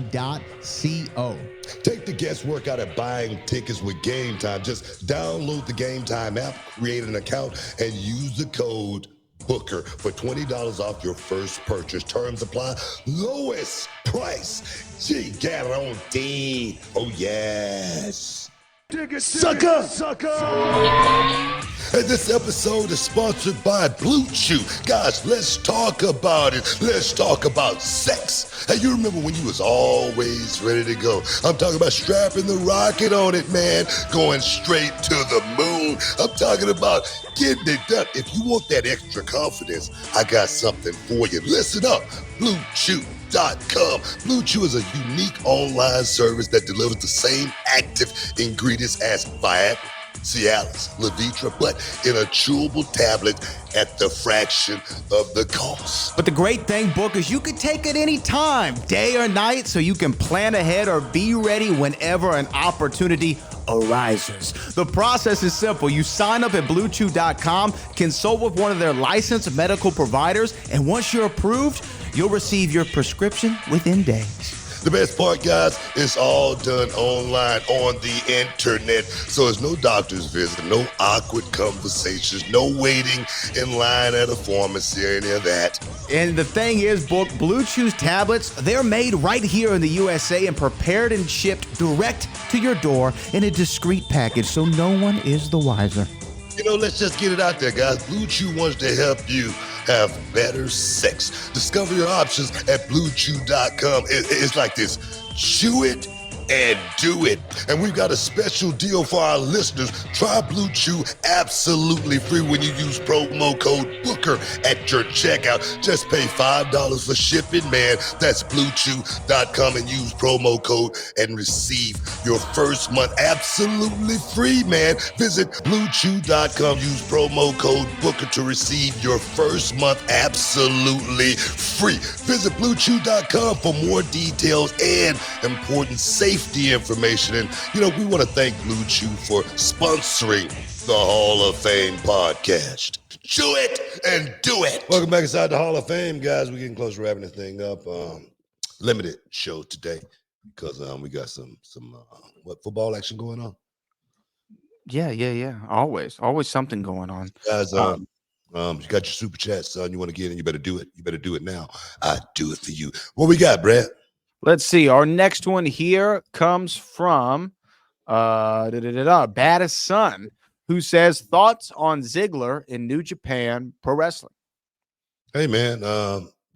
Take the guesswork out of buying tickets with Game Time. Just download the Game Time app, create an account, and use the code BOOKER for $20 off your first purchase. Terms apply. Lowest price. Gee, guaranteed. Oh, yes. Sucker! And this episode is sponsored by Blue Chew. Guys, let's talk about it. Let's talk about sex. Hey, you remember when you was always ready to go? I'm talking about strapping the rocket on it, man. Going straight to the moon. I'm talking about getting it done. If you want that extra confidence, I got something for you. Listen up. BlueChew.com. Blue Chew is a unique online service that delivers the same active ingredients as Viagra, Cialis, Levitra, but in a chewable tablet at the fraction of the cost. But the great thing, Book, is you can take it any time, day or night, so you can plan ahead or be ready whenever an opportunity arises. The process is simple. You sign up at BlueChew.com, consult with one of their licensed medical providers, and once you're approved, you'll receive your prescription within days. The best part, guys, it's all done online on the internet. So there's no doctor's visit, no awkward conversations, no waiting in line at a pharmacy or any of that. And the thing is, Book, Blue Chew's tablets, they're made right here in the USA and prepared and shipped direct to your door in a discreet package, so no one is the wiser. Let's just get it out there, guys. Blue Chew wants to help you have better sex. Discover your options at BlueChew.com. It's like this. Chew it and do it. And we've got a special deal for our listeners. Try Blue Chew absolutely free when you use promo code Booker at your checkout. Just pay $5 for shipping, man. That's BlueChew.com and use promo code and receive your first month absolutely free, man. Visit BlueChew.com. Use promo code Booker to receive your first month absolutely free. Visit BlueChew.com for more details and important safety information. And, we want to thank Blue Chew for sponsoring the Hall of Fame podcast. Chew it and do it. Welcome back inside the Hall of Fame, guys. We're getting close to wrapping this thing up. Limited show today because we got some football action going on. Yeah. Always something going on. Guys, you got your super chat, son. You want to get in, you better do it. You better do it now. I do it for you. What we got, Brad? Let's see. Our next one here comes from Baddest Son, who says thoughts on Ziggler in New Japan Pro Wrestling. Hey, man.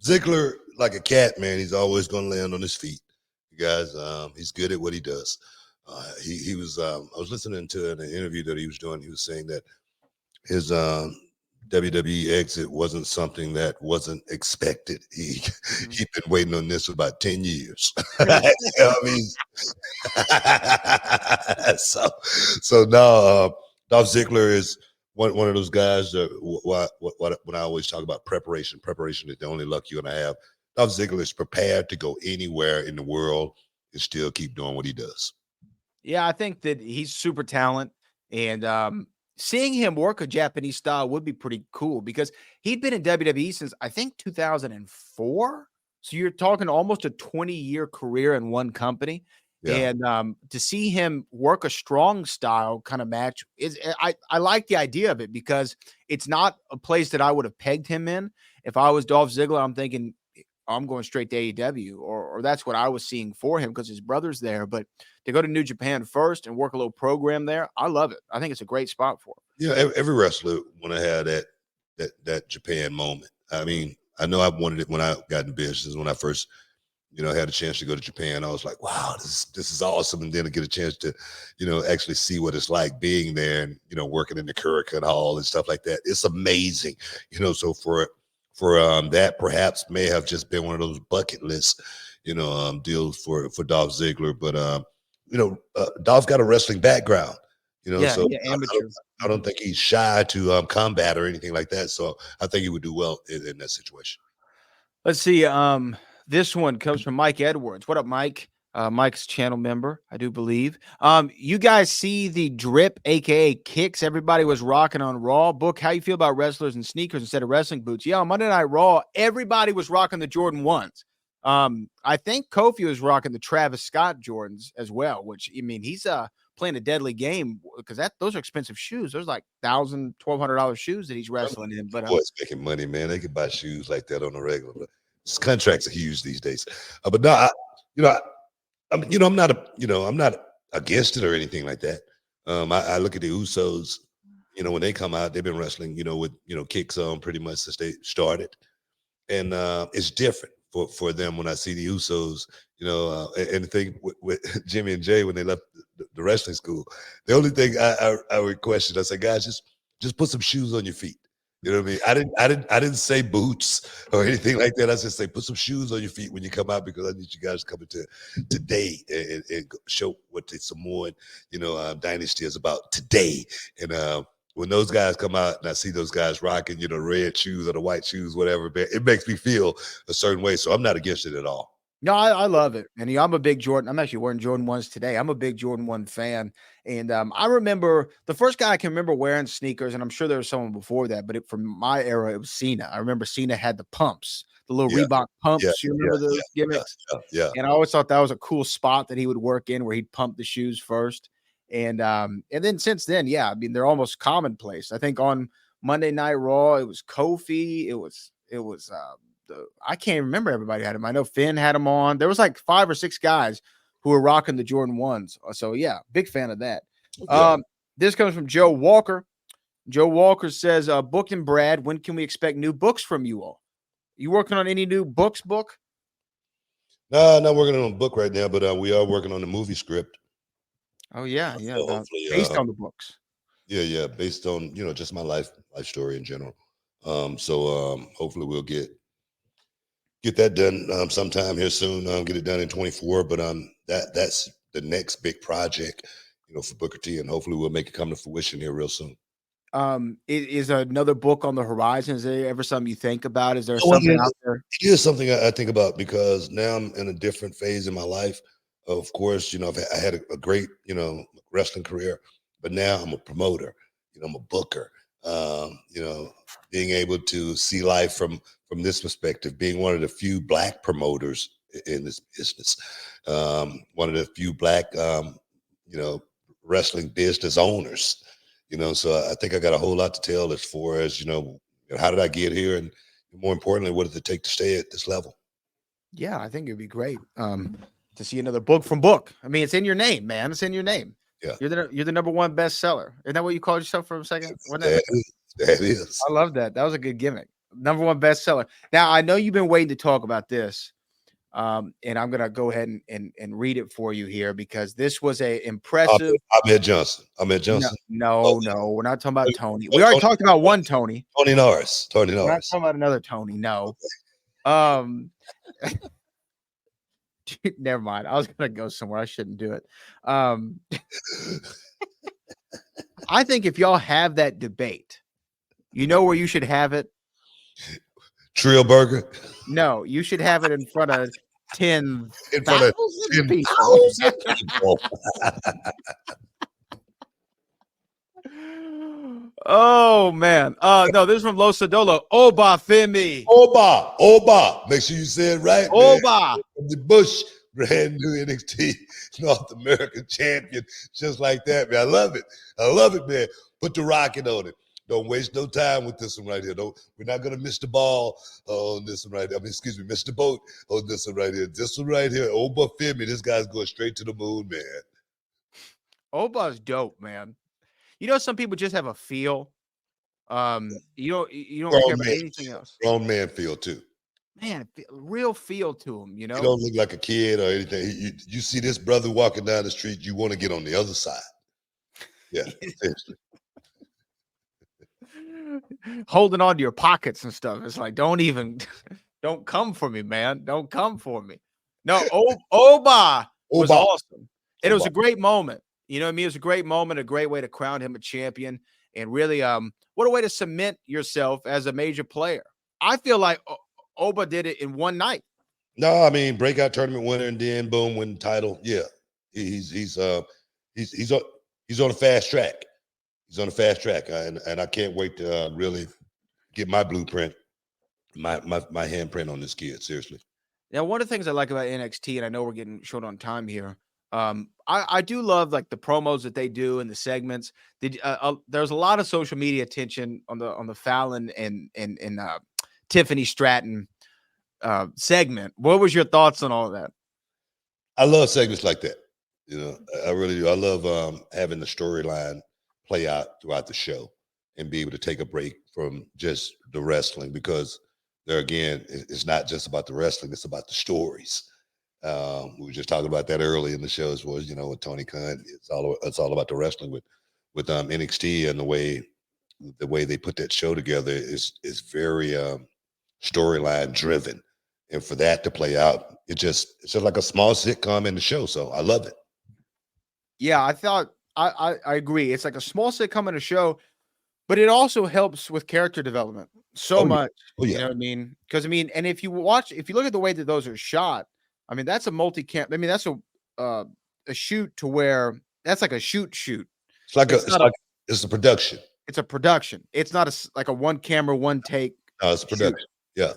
Ziggler, like a cat, man, he's always going to land on his feet. You guys, he's good at what he does. He was, I was listening to an interview that he was doing. He was saying that his WWE exit wasn't something that wasn't expected. He'd been waiting on this for about 10 years. So now Dolph Ziggler is one of those guys that when I always talk about preparation is the only luck you're going to have. Dolph Ziggler is prepared to go anywhere in the world and still keep doing what he does. Yeah, I think that he's super talent, and seeing him work a Japanese style would be pretty cool because he'd been in WWE since I think 2004. So you're talking almost a 20-year career in one company. Yeah. And to see him work a strong style kind of match I like the idea of it because it's not a place that I would have pegged him in. If I was Dolph Ziggler, I'm thinking I'm going straight to AEW, or that's what I was seeing for him because his brother's there. But to go to New Japan first and work a little program there, I love it. I think it's a great spot for him. Yeah, every wrestler want to have that Japan moment. I mean, I know I wanted it when I got in business. When I first, had a chance to go to Japan, I was like, wow, this is awesome. And then to get a chance to, actually see what it's like being there and, working in the Kurikan Hall and stuff like that. It's amazing. So for that perhaps may have just been one of those bucket list, deals for Dolph Ziggler. But, Dolph's got a wrestling background, so amateur. I don't think he's shy to combat or anything like that. So I think he would do well in that situation. Let's see. This one comes from Mike Edwards. What up, Mike? Mike's channel member, I do believe. You guys see the drip, aka kicks everybody was rocking on Raw. Book, how you feel about wrestlers and sneakers instead of wrestling boots? Yeah, on Monday Night Raw, everybody was rocking the Jordan 1s. I think Kofi was rocking the Travis Scott Jordans as well, which, I mean, he's playing a deadly game because those are expensive shoes. There's like $1,000, $1,200 shoes that he's wrestling in. But boys making money, man. They can buy shoes like that on the regular. But contracts are huge these days. But no, I'm not against it or anything like that. I look at the Usos, when they come out, they've been wrestling, with, kicks on pretty much since they started. And it's different for them when I see the Usos, and the thing with Jimmy and Jay when they left the wrestling school, the only thing I would question, I said, guys, just put some shoes on your feet. You know what I mean? I didn't say boots or anything like that. I just say put some shoes on your feet when you come out because I need you guys to come into today and show what the Samoan, dynasty is about today. And when those guys come out and I see those guys rocking, red shoes or the white shoes, whatever, it makes me feel a certain way. So I'm not against it at all. No, I love it. And I'm a big Jordan. I'm actually wearing Jordan 1s today. I'm a big Jordan 1 fan. And I remember the first guy I can remember wearing sneakers, and I'm sure there was someone before that, but from my era, it was Cena. I remember Cena had the pumps, the little Reebok pumps. You remember those gimmicks? Yeah. And I always thought that was a cool spot that he would work in where he'd pump the shoes first. And then since then, I mean, they're almost commonplace. I think on Monday Night Raw, it was Kofi. It was I can't remember everybody had them. I know Finn had them on. There was like 5 or 6 guys who were rocking the Jordan 1s. So big fan of that. This comes from Joe Walker. Joe Walker says, Book and Brad, when can we expect new books from you all? You working on any new books, Book? No, not working on a book right now, but we are working on the movie script. Oh, yeah. So hopefully, based on the books. Yeah, based on, just my life story in general. Hopefully we'll get that done sometime here soon. Get it done in 24. But that's the next big project, for Booker T, and hopefully we'll make it come to fruition here real soon. Is another book on the horizon? Is there ever something you think about? Is there something out there? It is something I think about, because now I'm in a different phase in my life. Of course, I had a great, wrestling career, but now I'm a promoter. I'm a booker. Being able to see life from this perspective, being one of the few Black promoters in this business, one of the few Black, wrestling business owners. So I think I got a whole lot to tell as far as, how did I get here? And more importantly, what does it take to stay at this level? Yeah, I think it'd be great to see another book from Book. I mean, it's in your name, man. It's in your name. Yeah. You're the number one bestseller. Isn't that what you called yourself for a second? That is. I love that. That was a good gimmick. Number one bestseller. Now, I know you've been waiting to talk about this. And I'm going to go ahead and read it for you here, because this was a impressive. Ahmed Johnson. No, we're not talking about Tony. We already talked about one Tony. Tony Norris. We're not talking about another Tony. No. Okay. Never mind. I was going to go somewhere. I shouldn't do it. I think if y'all have that debate, you know where you should have it? Trill Burger? No, you should have it in front of 10,000 people. Oh, man. No, this is from Los Sodolo. Oba Femi. Oba. Make sure you say it right. Oba. From the Bush, brand new NXT North American champion. Just like that, man. I love it, man. Put the rocket on it. Don't waste no time with this one right here. We're not going to miss the ball on this one right here. Miss the boat on this one right here. This one right here, Oba Femi. This guy's going straight to the moon, man. Oba's dope, man. Some people just have a feel. You don't care about anything else. Grown man feel too. Man, real feel to him. You don't look like a kid or anything. You see this brother walking down the street, you want to get on the other side. Yeah, seriously. Holding on to your pockets and stuff. It's like, don't come for me, man. Don't come for me. No, Oba was awesome. And it was a great moment. You know what I mean? It was a great moment, a great way to crown him a champion. And really, what a way to cement yourself as a major player. I feel like Oba did it in one night. No, I mean, breakout tournament winner, and then boom, win title. Yeah, he's on a fast track. He's on a fast track, and I can't wait to really get my blueprint, my handprint on this kid. Seriously. Now, one of the things I like about NXT, and I know we're getting short on time here, I do love like the promos that they do and the segments. There's a lot of social media attention on the Fallon and Tiffany Stratton segment. What was your thoughts on all of that? I love segments like that. I really do. I love having the storyline play out throughout the show and be able to take a break from just the wrestling, because there again, it's not just about the wrestling, it's about the stories. We were just talking about that early in the show as well, with Tony Khan. It's all about the wrestling with NXT, and the way they put that show together is very storyline driven. And for that to play out, it's just like a small sitcom in the show. So I love it. Yeah, I thought I agree. It's like a small sitcom in a show, but it also helps with character development so much. Oh, yeah. You know what I mean? Because and if you look at the way that those are shot, I mean, that's a multi-cam. I mean, that's a shoot to where that's like a shoot. It's a production. It's a production. It's not like a one camera, one take. No, it's a production. Yeah.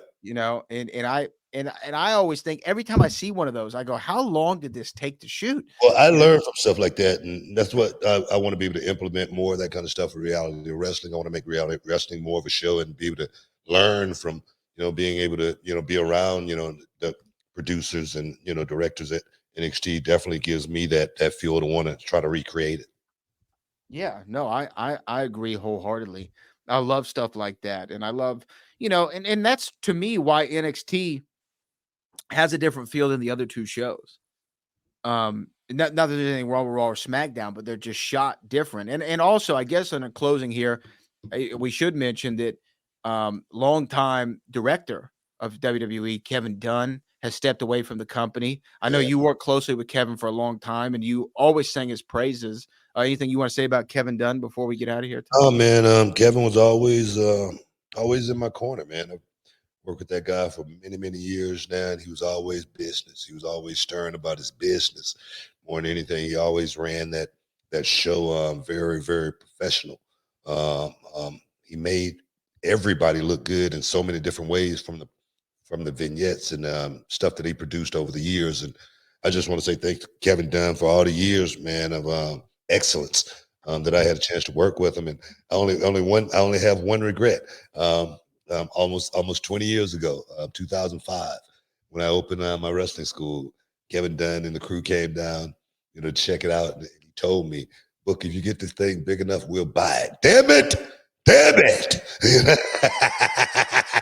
And I always think every time I see one of those, I go, how long did this take to shoot? Well, I learned from stuff like that, and that's what I want to be able to implement more of that kind of stuff in reality wrestling. I want to make reality wrestling more of a show and be able to learn from, being able to, be around, the producers and, directors at NXT. Definitely gives me that feel to want to try to recreate it. Yeah, no, I agree wholeheartedly. I love stuff like that. And I love, and that's to me why NXT has a different feel than the other two shows. Not that there's anything wrong with Raw or SmackDown, but they're just shot different. And also, I guess in a closing here, we should mention that longtime director of WWE, Kevin Dunn, has stepped away from the company. I know you worked closely with Kevin for a long time, and you always sang his praises. Anything you want to say about Kevin Dunn before we get out of here? Oh man, Kevin was always in my corner, man. I've worked with that guy for many, many years now, and he was always business. He was always stern about his business more than anything. He always ran that show very, very professional. He made everybody look good in so many different ways from the vignettes and stuff that he produced over the years. And I just want to say thanks to Kevin Dunn for all the years, man, of excellence that I had a chance to work with him. And I only have one regret. Almost 20 years ago, 2005, when I opened my wrestling school, Kevin Dunn and the crew came down, to check it out. And he told me, "Look, if you get this thing big enough, we'll buy it." Damn it!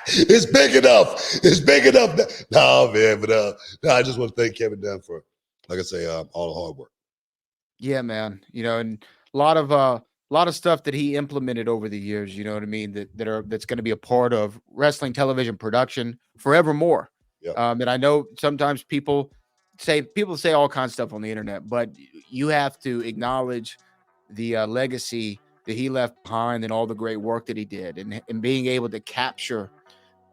It's big enough. It's big enough. No, man, but I just want to thank Kevin Dunn for, like I say, all the hard work. Yeah, man. And a lot of stuff that he implemented over the years. You know what I mean? That's going to be a part of wrestling television production forevermore. Yep. And I know sometimes people say all kinds of stuff on the internet, but you have to acknowledge the legacy that he left behind and all the great work that he did, and being able to capture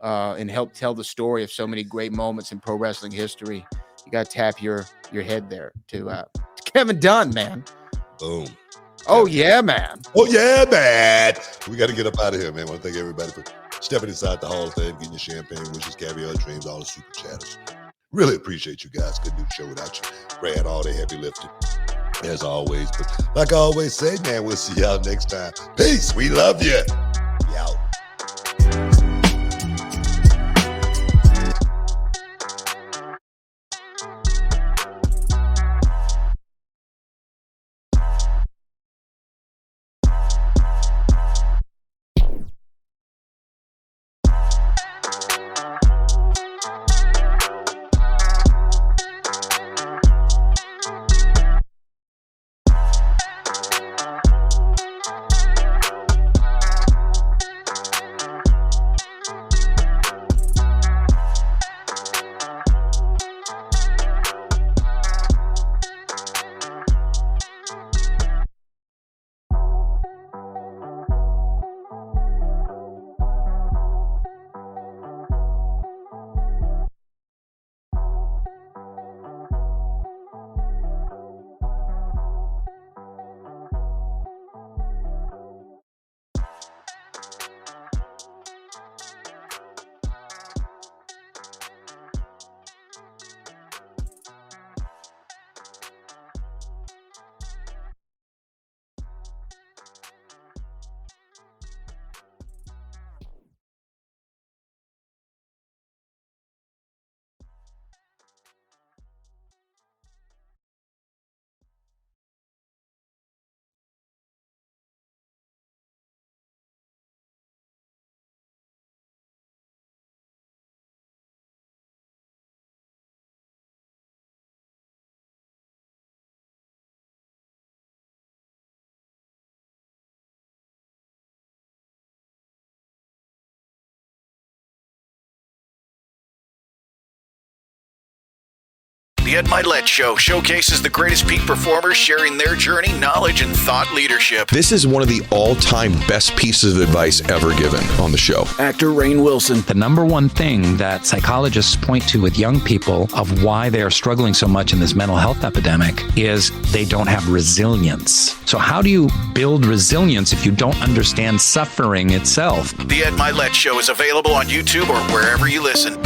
and help tell the story of so many great moments in pro wrestling history. You got to tap your head there to Kevin Dunn, man. Boom. Oh yeah, man. Oh yeah, man. We got to get up out of here, man. I want to thank everybody for stepping inside the Hall of Fame, getting your champagne, wishes, caviar, dreams, all the super chatters. Really appreciate you guys. Couldn't do the show without you. Brad, all the heavy lifting, as always. But like I always say, man, we'll see y'all next time. Peace. We love you. We out. The Ed Milet Show showcases the greatest peak performers sharing their journey, knowledge, and thought leadership. This is one of the all-time best pieces of advice ever given on the show. Actor Rainn Wilson. The number one thing that psychologists point to with young people of why they are struggling so much in this mental health epidemic is they don't have resilience. So how do you build resilience if you don't understand suffering itself? The Ed Milet Show is available on YouTube or wherever you listen.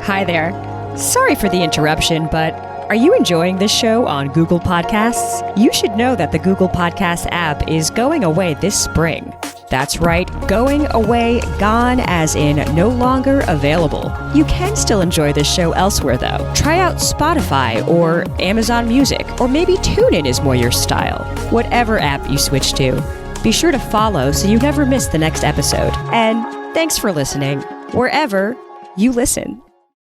Hi there. Sorry for the interruption, but are you enjoying this show on Google Podcasts? You should know that the Google Podcasts app is going away this spring. That's right, going away, gone as in no longer available. You can still enjoy this show elsewhere though. Try out Spotify or Amazon Music, or maybe TuneIn is more your style. Whatever app you switch to, be sure to follow so you never miss the next episode. And thanks for listening, wherever you listen.